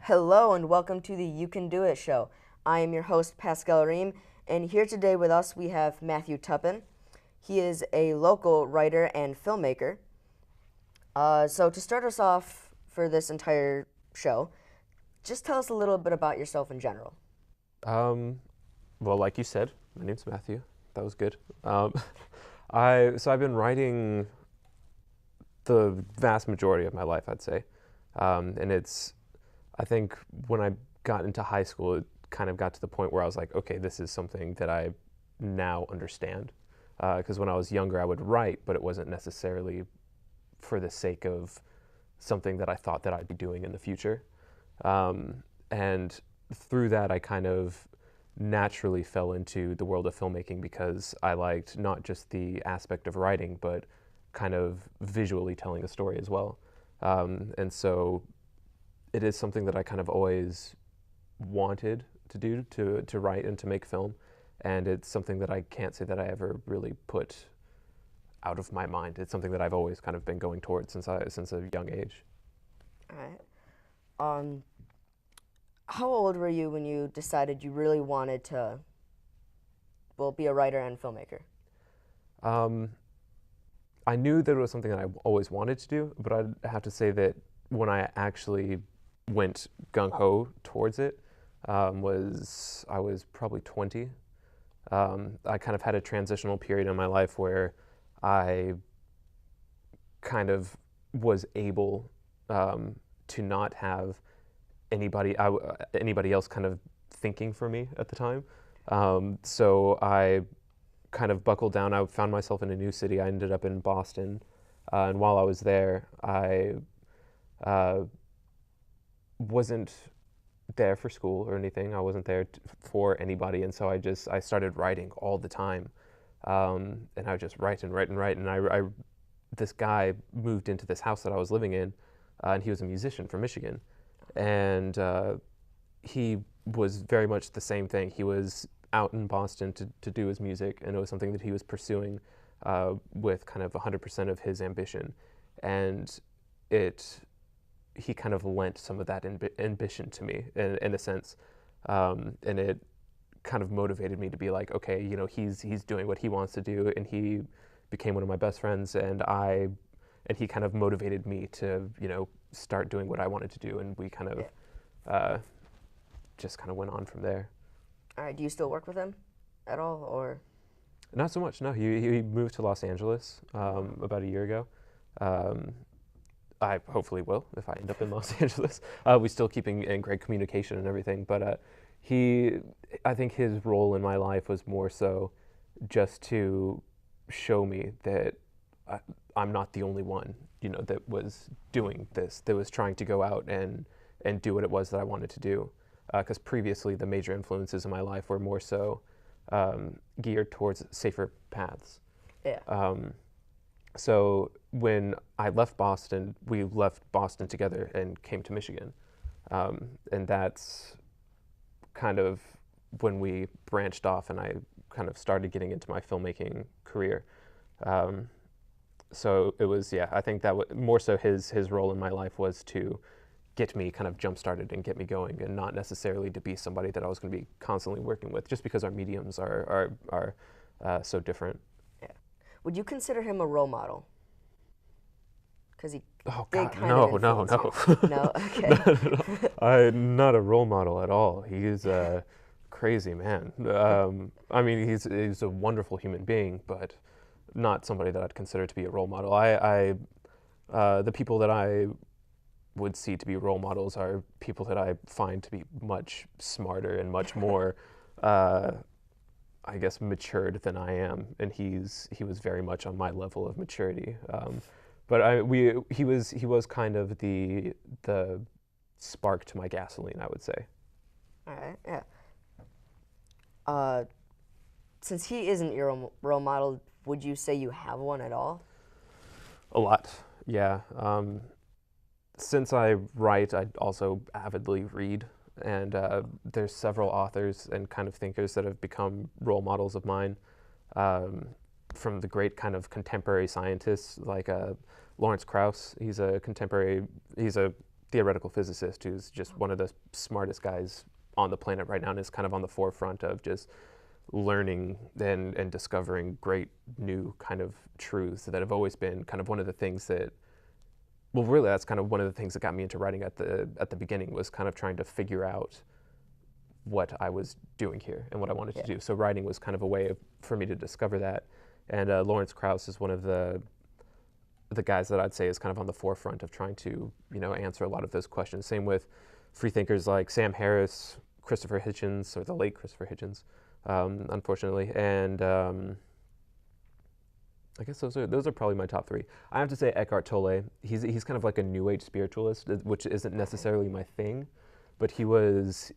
Hello and welcome to the You Can Do It show. I am your host, Pascal Rehm, and here today with us we have Matthew Tuppen. He is a local writer and filmmaker. So to start us off for this entire show, just tell us a little bit about yourself in general. Um, well, like you said, my name's Matthew. That was good. I've been writing the vast majority of my life, I'd say, and I think when I got into high school, it kind of got to the point where I was like, okay, this is something that I now understand. Because when I was younger, I would write, but it wasn't necessarily for the sake of something that I thought that I'd be doing in the future. And through that, I kind of naturally fell into the world of filmmaking because I liked not just the aspect of writing, but kind of visually telling a story as well. And so it is something that I kind of always wanted to do, to write and to make film. And it's something that I can't say that I ever really put out of my mind. It's something that I've always kind of been going towards since a young age. All right. Um, how old were you when you decided you really wanted to, be a writer and filmmaker? Um, I knew that it was something that I always wanted to do, but I'd have to say that when I actually went gung ho towards it, I was probably 20. I kind of had a transitional period in my life where I kind of was able to not have anybody else kind of thinking for me at the time. So I kind of buckled down. I found myself in a new city. I ended up in Boston, and while I was there, I uh, wasn't there for school or anything. I wasn't there for anybody, and so I started writing all the time, and I would just write and write and write. And this guy moved into this house that I was living in, and he was a musician from Michigan, and he was very much the same thing. He was out in Boston to do his music, and it was something that he was pursuing with kind of 100% of his ambition, and he kind of lent some of that ambition to me in a sense, and it kind of motivated me to be like, okay, he's doing what he wants to do, and he became one of my best friends, and he kind of motivated me to start doing what I wanted to do, and we kind of just kind of went on from there. All right. Do you still work with him at all, or? Not so much. No, he moved to Los Angeles about a year ago. I hopefully will if I end up in Los Angeles. We still keeping in great communication and everything, but I think his role in my life was more so just to show me that I'm not the only one, that was doing this, that was trying to go out and do what it was that I wanted to do. Because previously, the major influences in my life were more so geared towards safer paths. Yeah. So when I left Boston, we left Boston together and came to Michigan. And that's kind of when we branched off and I kind of started getting into my filmmaking career. So it was, yeah, I think that more so his role in my life was to get me kind of jump-started and get me going, and not necessarily to be somebody that I was going to be constantly working with, just because our mediums are so different. Yeah. Would you consider him a role model? Because he Oh did God, kind no, of no, influence no. you. No? Okay. I'm not a role model at all. He's a crazy man. I mean, he's a wonderful human being, but not somebody that I'd consider to be a role model. The people that I would see to be role models are people that I find to be much smarter and much more, I guess, matured than I am, and he was very much on my level of maturity. But he was kind of the spark to my gasoline, I would say. All right. Yeah. Uh, since he isn't your role model, would you say you have one at all? A lot, yeah. Since I write, I also avidly read, and there's several authors and kind of thinkers that have become role models of mine, from the great kind of contemporary scientists like Lawrence Krauss. He's a theoretical physicist who's just one of the smartest guys on the planet right now and is kind of on the forefront of just learning and discovering great new kind of truths that have always been kind of one of the things that, well, really that's kind of one of the things that got me into writing at the beginning, was kind of trying to figure out what I was doing here and what I wanted to do. So writing was kind of a way for me to discover that. And Lawrence Krauss is one of the guys that I'd say is kind of on the forefront of trying to, answer a lot of those questions. Same with free thinkers like Sam Harris, Christopher Hitchens, or the late Christopher Hitchens, unfortunately. And I guess those are probably my top three. I have to say Eckhart Tolle. He's kind of like a New Age spiritualist, which isn't necessarily my thing, but he was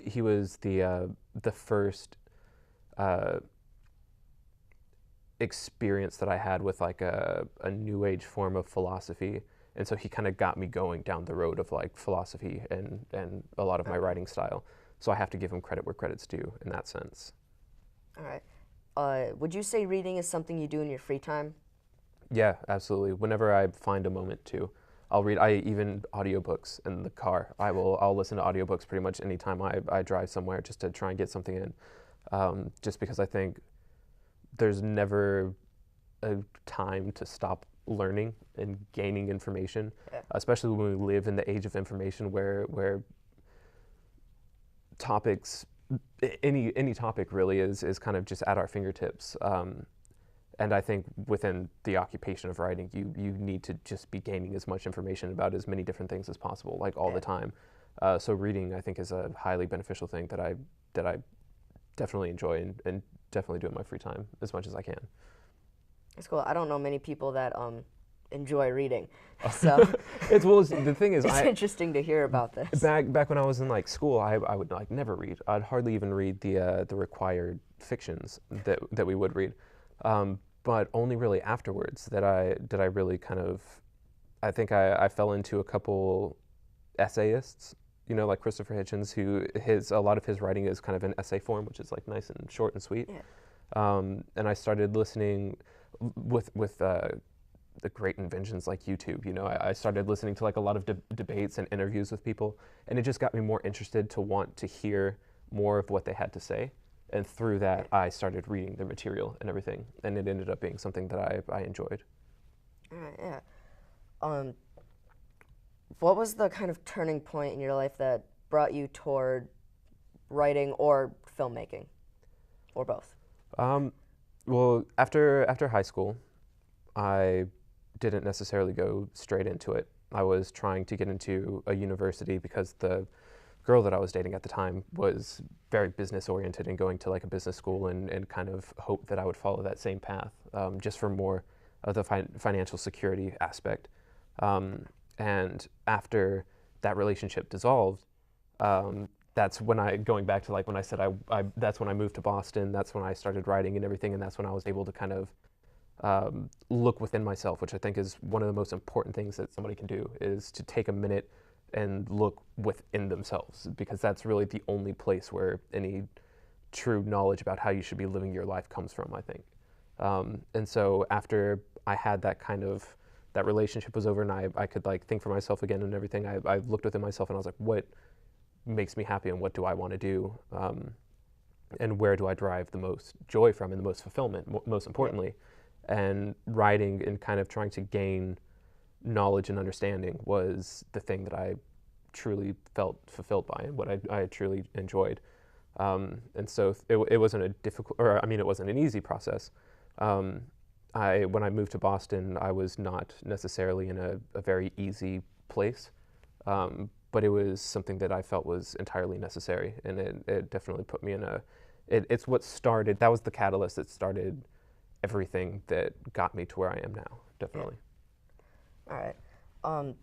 the first experience that I had with like a New Age form of philosophy, and so he kind of got me going down the road of like philosophy and a lot of my writing style. So I have to give him credit where credit's due in that sense. All right. Would you say reading is something you do in your free time? Yeah, absolutely. Whenever I find a moment to, I'll read. Even audiobooks in the car. I'll listen to audiobooks pretty much anytime I drive somewhere, just to try and get something in. Just because I think there's never a time to stop learning and gaining information, especially when we live in the age of information where topics, any topic really is kind of just at our fingertips. And I think within the occupation of writing, you need to just be gaining as much information about as many different things as possible, like all the time. So reading, I think, is a highly beneficial thing that I definitely enjoy and definitely do in my free time as much as I can. That's cool. I don't know many people that enjoy reading, so the thing is, it's interesting to hear about this. Back when I was in like school, I would like never read. I'd hardly even read the required fictions that we would read. But only really afterwards did I really kind of, I think I fell into a couple essayists, like Christopher Hitchens, who a lot of his writing is kind of in essay form, which is like nice and short and sweet. Yeah. And I started listening with the great inventions like YouTube. I started listening to like a lot of debates and interviews with people, and it just got me more interested to want to hear more of what they had to say. And through that, I started reading the material and everything, and it ended up being something that I enjoyed. All right, yeah. What was the kind of turning point in your life that brought you toward writing or filmmaking, or both? Well, after high school, I didn't necessarily go straight into it. I was trying to get into a university because the girl that I was dating at the time was very business oriented and going to like a business school, and kind of hoped that I would follow that same path, just for more of the financial security aspect. And after that relationship dissolved, that's when going back to like when I said that's when I moved to Boston, that's when I started writing and everything, and that's when I was able to kind of look within myself, which I think is one of the most important things that somebody can do, is to take a minute and look within themselves, because that's really the only place where any true knowledge about how you should be living your life comes from, I think. And so after I had that relationship was over and I could like think for myself again and everything, I looked within myself and I was like, what makes me happy and what do I want to do? And where do I derive the most joy from and the most fulfillment, most importantly? And writing and kind of trying to gain knowledge and understanding was the thing that I truly felt fulfilled by and what I truly enjoyed. And so it wasn't a difficult, or I mean, it wasn't an easy process. When I moved to Boston, I was not necessarily in a very easy place, but it was something that I felt was entirely necessary, and it definitely put me in it's what started, that was the catalyst that started everything that got me to where I am now, definitely. Yeah. All right.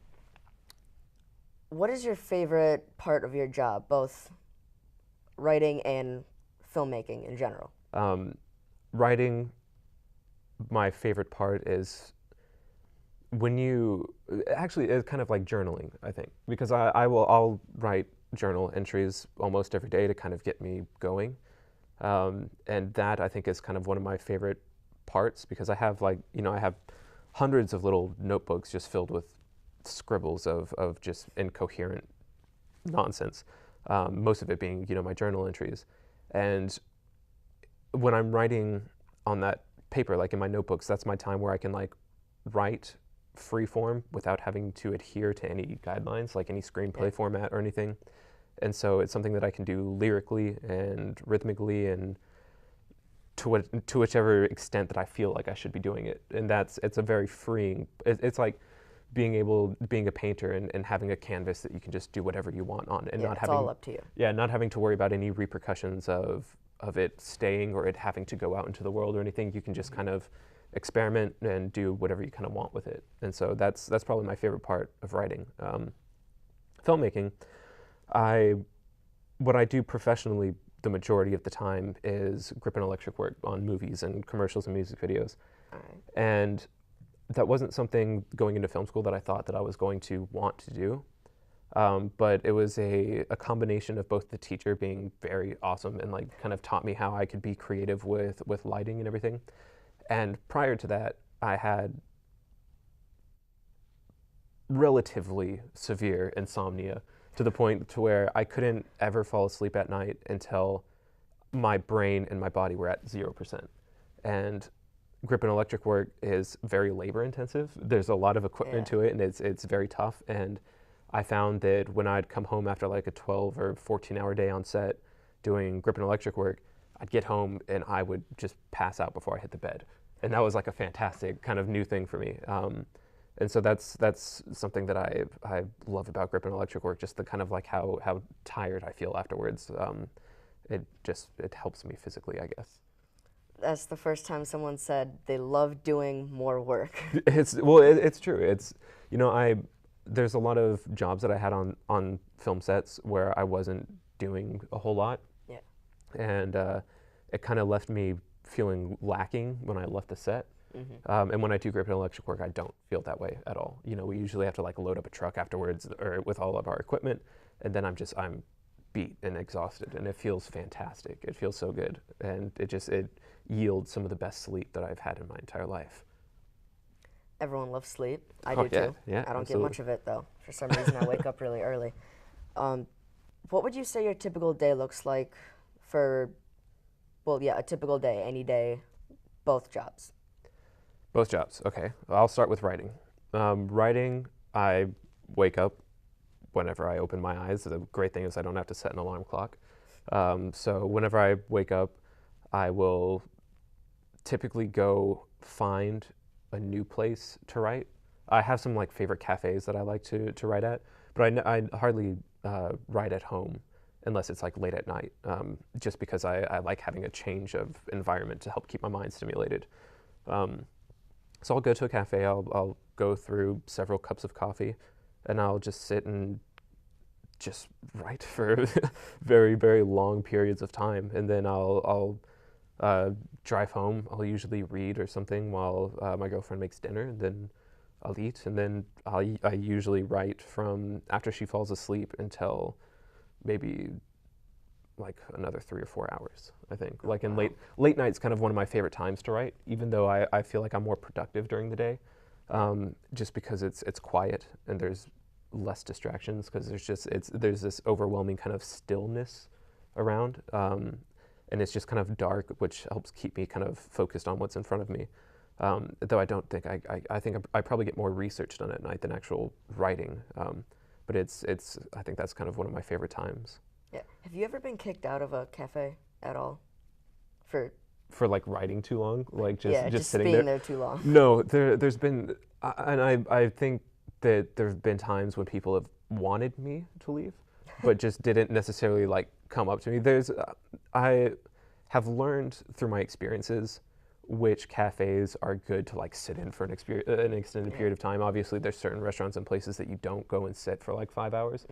What is your favorite part of your job, both writing and filmmaking in general? Writing, my favorite part is actually it's kind of like journaling, I think, because I'll write journal entries almost every day to kind of get me going. And that I think is kind of one of my favorite parts, because I have I have hundreds of little notebooks just filled with scribbles of just incoherent nonsense. Most of it being, my journal entries. And when I'm writing on that paper, like in my notebooks, that's my time where I can like write free form without having to adhere to any guidelines, like any screenplay format or anything. And so it's something that I can do lyrically and rhythmically and to whichever extent that I feel like I should be doing it. And it's a very freeing, it's like being a painter and having a canvas that you can just do whatever you want on, and Yeah, not it's having all up to you. yeah, not having to worry about any repercussions of it staying or it having to go out into the world or anything. You can just kind of experiment and do whatever you kind of want with it. And so that's probably my favorite part of writing. Filmmaking, what I do professionally the majority of the time is grip and electric work on movies and commercials and music videos. All right. And that wasn't something going into film school that I thought that I was going to want to do. But it was a combination of both the teacher being very awesome and like kind of taught me how I could be creative with lighting and everything. And prior to that, I had relatively severe insomnia to the point to where I couldn't ever fall asleep at night until my brain and my body were at 0%. And grip and electric work is very labor intensive. There's a lot of equipment to it, and it's very tough. And I found that when I'd come home after like a 12 or 14-hour day on set doing grip and electric work, I'd get home and I would just pass out before I hit the bed. And that was like a fantastic kind of new thing for me. And so that's something that I love about grip and electric work, just the kind of like how tired I feel afterwards. It helps me physically, I guess. That's the first time someone said they love doing more work. It's true. There's a lot of jobs that I had on film sets where I wasn't doing a whole lot. Yeah. And it kind of left me feeling lacking when I left the set. Mm-hmm. And when I do grip and electric work, I don't feel that way at all. We usually have to like load up a truck afterwards or with all of our equipment, and then I'm beat and exhausted, and it feels fantastic. It feels so good, and it yields some of the best sleep that I've had in my entire life. Everyone loves sleep. I Oh, do yeah, too. yeah, I don't absolutely. get much of it though. For some reason, I wake up really early. What would you say your typical day looks like for, a typical day, any day, both jobs? Both jobs. Okay, I'll start with writing. Writing, I wake up whenever I open my eyes. The great thing is I don't have to set an alarm clock. So whenever I wake up, I will typically go find a new place to write. I have some like favorite cafes that I like to write at, but I hardly write at home unless it's like late at night, just because I like having a change of environment to help keep my mind stimulated. So I'll go to a cafe, I'll go through several cups of coffee, and I'll just sit and just write for very, very long periods of time. And then I'll drive home. I'll usually read or something while my girlfriend makes dinner, and then I'll eat. And then I usually write from after she falls asleep until maybe like another 3 or 4 hours, I think. Like in late night's kind of one of my favorite times to write, even though I feel like I'm more productive during the day, just because it's quiet and there's less distractions, because there's this overwhelming kind of stillness around, and it's just kind of dark, which helps keep me kind of focused on what's in front of me. Though I don't think I think I probably get more research done at night than actual writing, but I think that's kind of one of my favorite times. Yeah. Have you ever been kicked out of a cafe at all? For like writing too long, like just sitting being there too long. No, there's been, and I think that there have been times when people have wanted me to leave, but just didn't necessarily like come up to me. I have learned through my experiences which cafes are good to like sit in for an extended period of time. Obviously, there's certain restaurants and places that you don't go and sit for like 5 hours,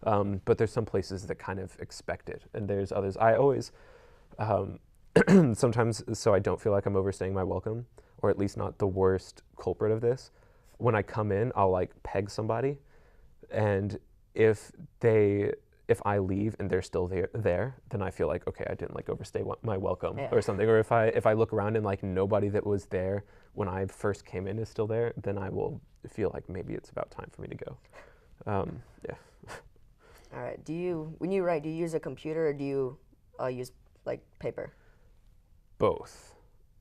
but there's some places that kind of expect it, and there's others. I always, sometimes, so I don't feel like I'm overstaying my welcome, or at least not the worst culprit of this. When I come in, I'll like peg somebody, and if I leave and they're still there, then I feel like, okay, I didn't like overstay my welcome or something. Or if I look around and like nobody that was there when I first came in is still there, then I will feel like maybe it's about time for me to go. Yeah. All right. When you write, do you use a computer or do you use like paper? Both.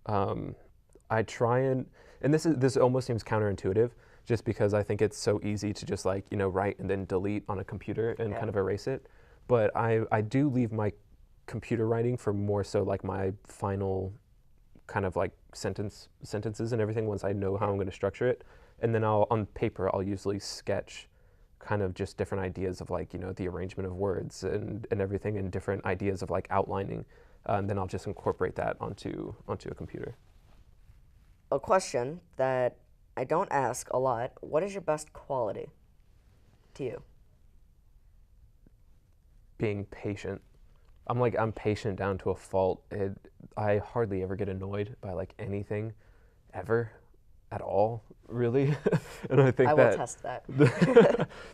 I try and this almost seems counterintuitive, just because I think it's so easy to just like, write and then delete on a computer and kind of erase it. But I do leave my computer writing for more so like my final kind of like sentences and everything once I know how I'm going to structure it. And then on paper, I'll usually sketch kind of just different ideas of like, the arrangement of words and everything, and different ideas of like outlining. And then I'll just incorporate that onto a computer. A question that I don't ask a lot: what is your best quality to you? Being patient. I'm patient down to a fault. I hardly ever get annoyed by like anything, ever, at all, really. And I think I will test that.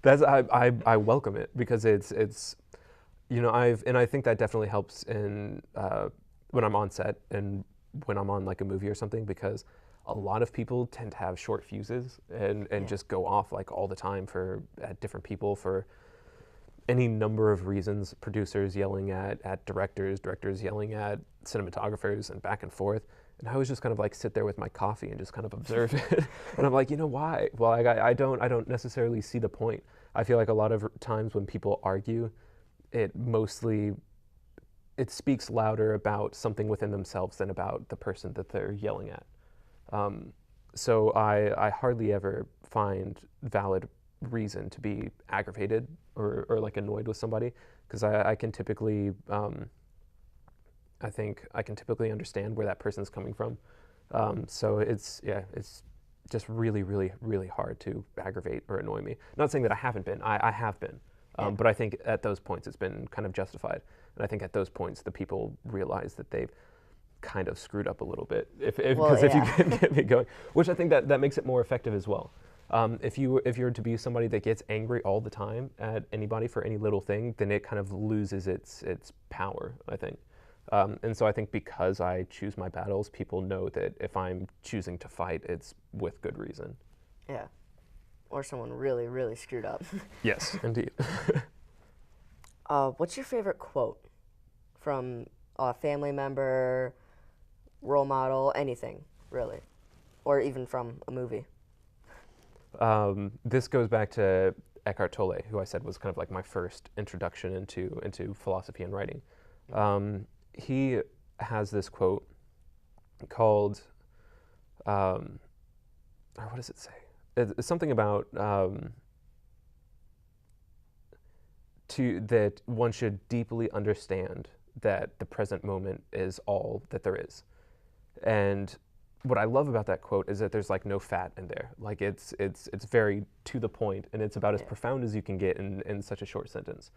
that's I welcome it, because it's I think that definitely helps in when I'm on set and when I'm on like a movie or something, because a lot of people tend to have short fuses and just go off like all the time at different people for any number of reasons. Producers yelling at directors yelling at cinematographers, and back and forth. And I was just kind of like sit there with my coffee and just kind of observe it. And I'm like, why? Well, I don't necessarily see the point. I feel like a lot of times when people argue, it speaks louder about something within themselves than about the person that they're yelling at. So I hardly ever find valid reason to be aggravated or like annoyed with somebody, because I can typically I think I can typically understand where that person's coming from. So it's just really, really, really hard to aggravate or annoy me. Not saying that I haven't been. I have been. But I think at those points it's been kind of justified. And I think at those points the people realize that they've kind of screwed up a little bit. If you can get me going, which I think that makes it more effective as well. If you're to be somebody that gets angry all the time at anybody for any little thing, then it kind of loses its power, I think. And so I think because I choose my battles, people know that if I'm choosing to fight, it's with good reason. Yeah. Or someone really, really screwed up. Yes, indeed. What's your favorite quote from a family member, role model, anything, really? Or even from a movie? This goes back to Eckhart Tolle, who I said was kind of like my first introduction into philosophy and writing. He has this quote called, what does it say? It's something about that one should deeply understand that the present moment is all that there is. And what I love about that quote is that there's like no fat in there. Like it's very to the point, and it's about as profound as you can get in such a short sentence.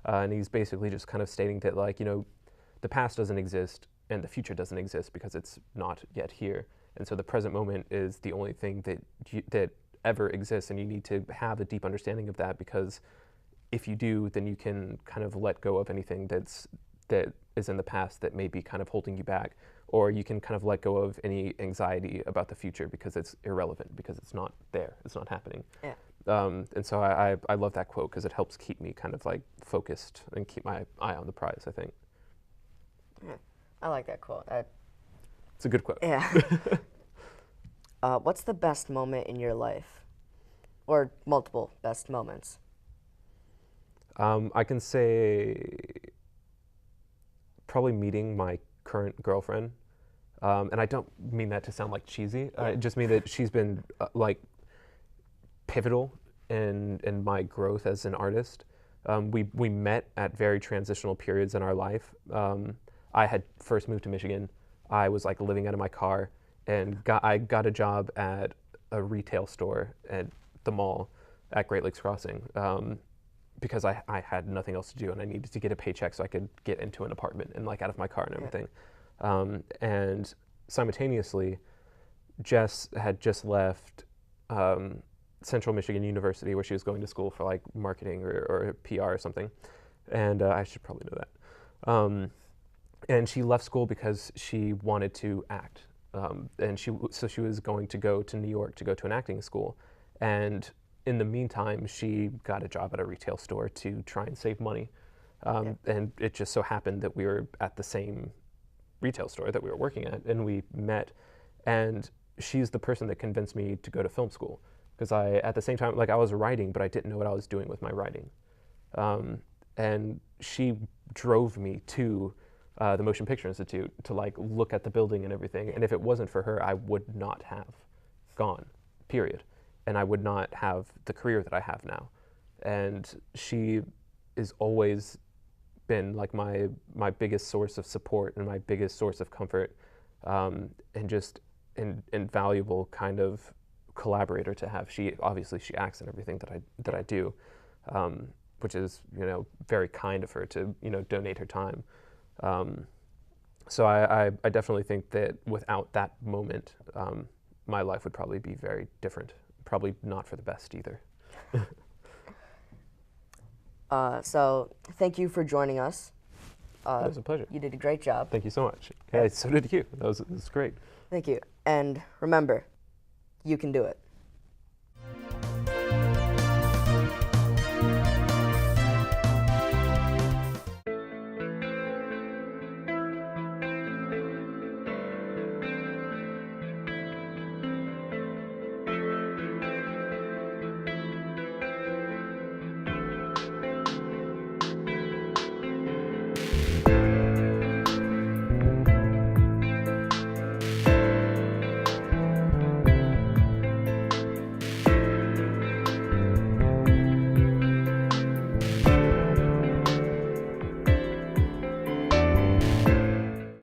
And he's basically just kind of stating that, like, the past doesn't exist and the future doesn't exist because it's not yet here. And so the present moment is the only thing that ever exists, and you need to have a deep understanding of that, because if you do, then you can kind of let go of anything that is in the past that may be kind of holding you back, or you can kind of let go of any anxiety about the future because it's irrelevant, because it's not there, it's not happening. Yeah. And so I love that quote because it helps keep me kind of like focused and keep my eye on the prize, I think. Yeah. I like that quote. It's a good quote. Yeah. What's the best moment in your life? Or multiple best moments? I can say probably meeting my current girlfriend. And I don't mean that to sound like cheesy. I just mean that she's been like pivotal in my growth as an artist. We met at very transitional periods in our life. I had first moved to Michigan. I was like living out of my car, and I got a job at a retail store at the mall at Great Lakes Crossing, because I had nothing else to do, and I needed to get a paycheck so I could get into an apartment and like out of my car and everything. And simultaneously, Jess had just left Central Michigan University, where she was going to school for like marketing or PR or something, and I should probably know that. And she left school because she wanted to act, and she was going to go to New York to go to an acting school. And in the meantime, she got a job at a retail store to try and save money. And it just so happened that we were at the same retail store that we were working at, and we met. And she's the person that convinced me to go to film school, because at the same time, like, I was writing, but I didn't know what I was doing with my writing. And she drove me to the Motion Picture Institute to like look at the building and everything. And if it wasn't for her, I would not have gone, period. And I would not have the career that I have now. And she is always been like my biggest source of support and my biggest source of comfort, and just an invaluable kind of collaborator to have. She acts in everything that I do, which is, you know, very kind of her to, you know, donate her time. So I definitely think that without that moment, my life would probably be very different. Probably not for the best either. So thank you for joining us. It was a pleasure. You did a great job. Thank you so much. Yeah, so did you. That was great. Thank you. And remember, you can do it.